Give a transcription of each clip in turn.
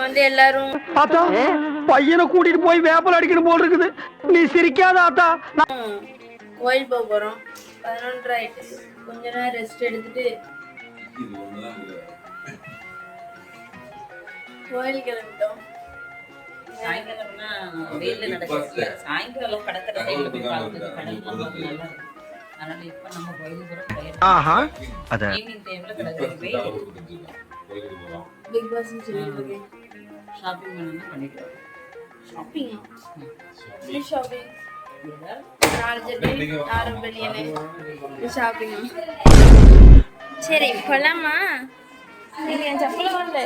வந்து எல்லாரும் ஆத்தா பையனை கூட்டிட்டு போய் வேப்பல் அடிக்கணும் போல் இருக்குது. நீ சிரிக்காத ஆத்தா. கோயில் போக போறோம். 11:30 ஆயிட்டு. கொஞ்ச நேரம் ரெஸ்ட் எடுத்துட்டு கோயில் கிளம்பிட்டோம். சாயங்காலம்னா வெயில்ல நடக்குது. சாயங்காலம் கடற்கரை சைடுல போய் பார்க்குறது கடல்லாம் நல்லா இருக்கு. அதனால இப்ப நம்ம கோயிலுக்கு போறோம். ஆஹா அத ஈவினிங் டைம்ல கடற்கரை வெயில் பிக் பாஸ் சொல்லிட்டு ஷாப்பிங் பண்ணனும் பண்ணிட்டு வரோம். ஷாப்பிங் ஷாப்பிங் ஷாப்பிங் சரி போலாமா? நீங்க என் செப்பல வாங்க.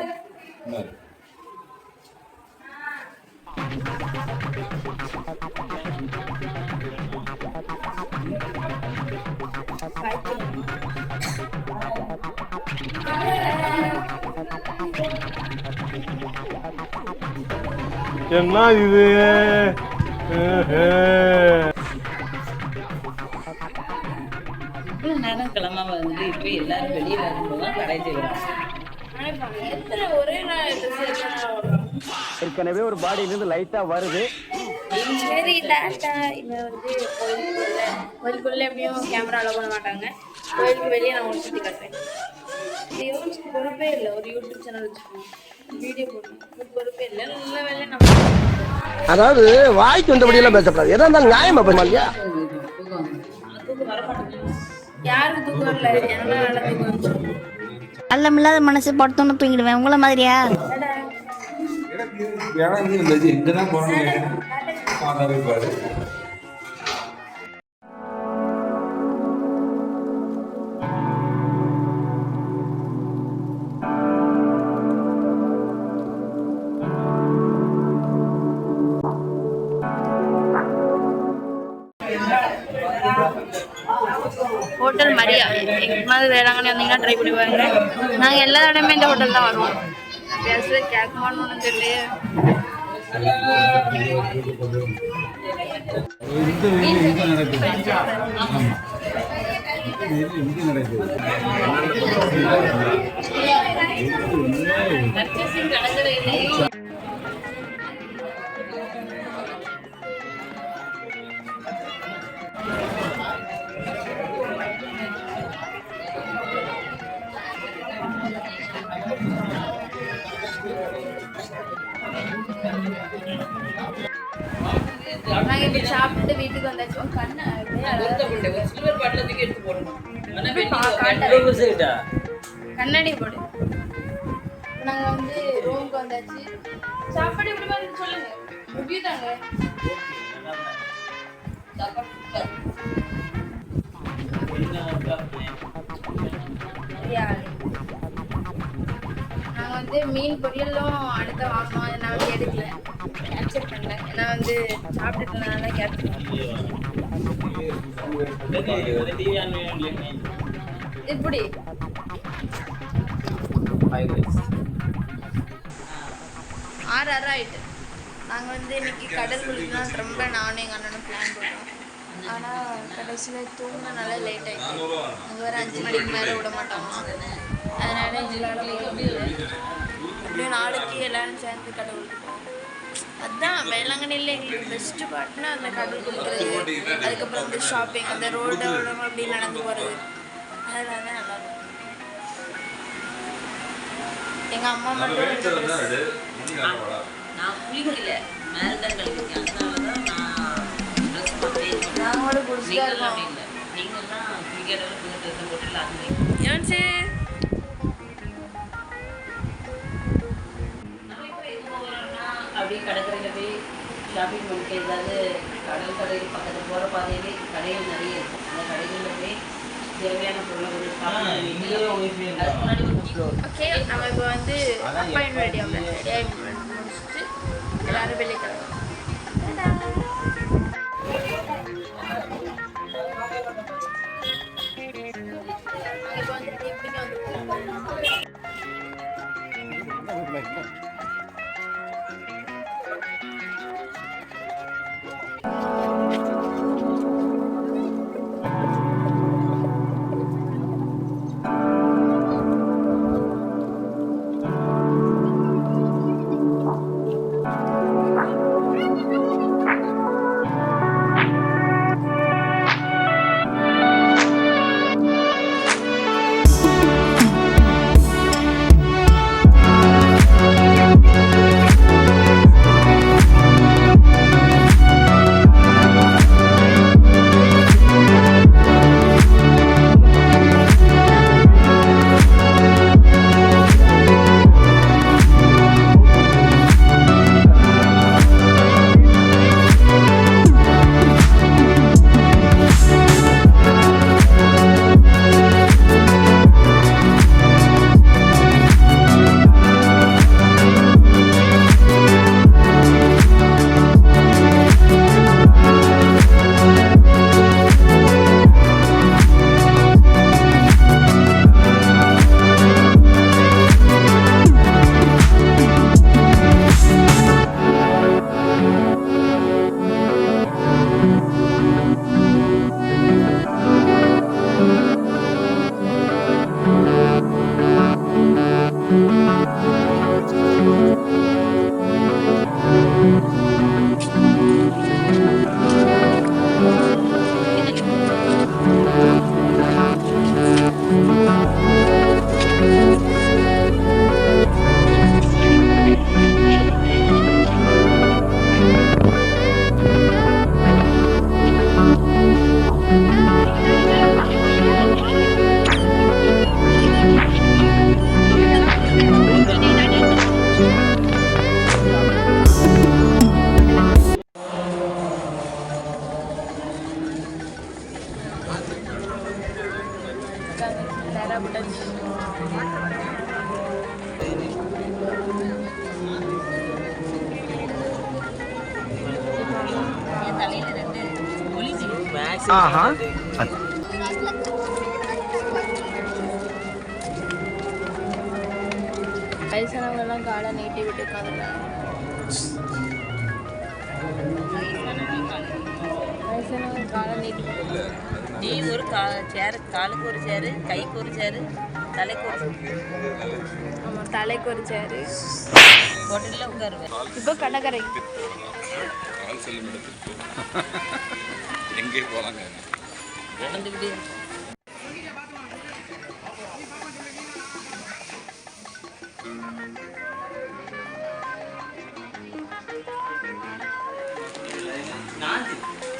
என்ன இது? நேரம் கிளம்ப வந்து இப்ப எல்லாரும் வெளியில இருக்கும்போது கடை செய்யறாங்க. ஏற்கனவே ஒரு பாடியில இருந்து லைட்டா வருது. சரி டாட்டா. இவன் வந்து கோயிலுக்குள்ள எப்படியும் கேமரா அலோ பண்ண மாட்டாங்க. கோயிலுக்கு வெளியே நான் ஒரு சுற்றி காட்டுறேன். பொறுப்பே இல்லை. ஒரு யூடியூப் சேனல் வச்சுக்கோங்க, வீடியோ போடணும். பொறுப்பே இல்லை. நல்ல வேலை நம்ம அதாவது வாய்க்கு வந்தபடியெல்லாம் பேசப்படாது. எதா இருந்தாலும் நியாயமா பண்ணலையா? யாருக்கு தூக்கம் இல்லை. என்ன நல்லா தூக்கம் அல்லமில்லாத மனசு படுத்தோன்னு தூங்கிடுவேன். உங்கள மாதிரியா? ஹோட்டல் மரியா. எங்கள் மாதிரி வேளாங்கண்ணி வந்தீங்கன்னா ட்ரை பண்ணி பாருங்க. நாங்கள் எல்லா இடமே இந்த ஹோட்டல் தான் வருவோம். பேசுறது கேட்குமான்னு ஒன்றும் தெரியல. நாங்கள் இப்போ சாப்பிட்டு வீட்டுக்கு வந்தாச்சு. கண்ணாடி போடு. நாங்கள் வந்து ரூமுக்கு வந்தாச்சு. சாப்பாடு எப்படி வந்து சொல்லுங்க. ரிவ்யூ தாங்க. நாங்கள் வந்து மீன் பொரியலும் அடுத்த வாங்கணும். அதை நான் வந்து எடுக்கல, கேப்சர் பண்ணல. நான் வந்து சாப்பிட்டுட்டதுனால கேப்சர் இப்படி 6 ஆயிட்டு. நாங்கள் வந்து இன்னைக்கு கடல் குளிக்கலாம் ரொம்ப நானும் எங்கள் அண்ணனும் பிளான் போட்டோம். ஆனால் கடைசியில் தூங்கினால லேட் ஆகிட்டு. அங்கே வேறு 5 மணிக்கு மேலே விட மாட்டாங்க. அதனால எங்களால் எப்படியும் நாளைக்கு எல்லாரும் சேர்ந்து கடல் குளிப்போம். அதுதான் வேளாங்கண்ணியில் எங்களுக்கு பெஸ்ட்டு பார்ட்னா அந்த கடல் குளிக்கிறது. அதுக்கப்புறம் இந்த ஷாப்பிங், அந்த ரோடோட அப்படி நடந்து போகிறது. அதனால நல்லாயிருக்கும். எங்கள் அம்மா மட்டும் நான் குளிக்கல, மேலே தான் கழிக்கிறேன். அதனால தான் நான் நாங்களோட குடிச்சுட்டா இருக்கோம். நீங்கள்லாம் குளிக்கிறவங்க புது ட்ரெஸ் போட்டு இல்லாமல் அப்படியே கடற்கரையில் போய் ஷாப்பிங் பண்ணிட்டு ஏதாவது கடல் கடையில் பக்கத்தில் போகிற பாதையிலே கடைகள் நிறைய இருக்கும். அந்த கடைகளில் போய் தேவையான பொருளை ஓகே. நம்ம இப்போ வந்து அப்பாயின்மெண்ட் ரெடி முடிச்சுட்டு எல்லாரும் வெளியே கிளம்புவோம். இப்போ வந்து எப்படி வந்து ஆஹா வயசானவங்க எல்லாம் காலை நீட்டி விட்டு உட்காந்துருக்காங்க. வயசானவங்க காலை நீட்டி விட்டு நீ ஒரு சேரு, காலுக்கு ஒரு சேரு, கைக்கு ஒரு சேரு, தலைக்கு ஒரு ஆமாம் தலைக்கு ஒரு சேரு ஹோட்டலில் உட்காருவேன். இப்போ கடற்கரை எங்கே போகலாங்க வந்துக்கிட்டே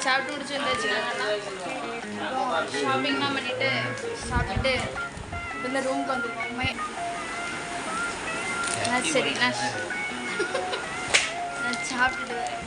சாப்பிட்டு முடிச்சு வந்துச்சுக்கலாங்கண்ணா. ஷாப்பிங்லாம் பண்ணிட்டு சாப்பிட்டுட்டு இந்த ரூமுக்கு வந்துருக்கோமே. சரி நான் சாப்பிட்டுட்டு வரேன்.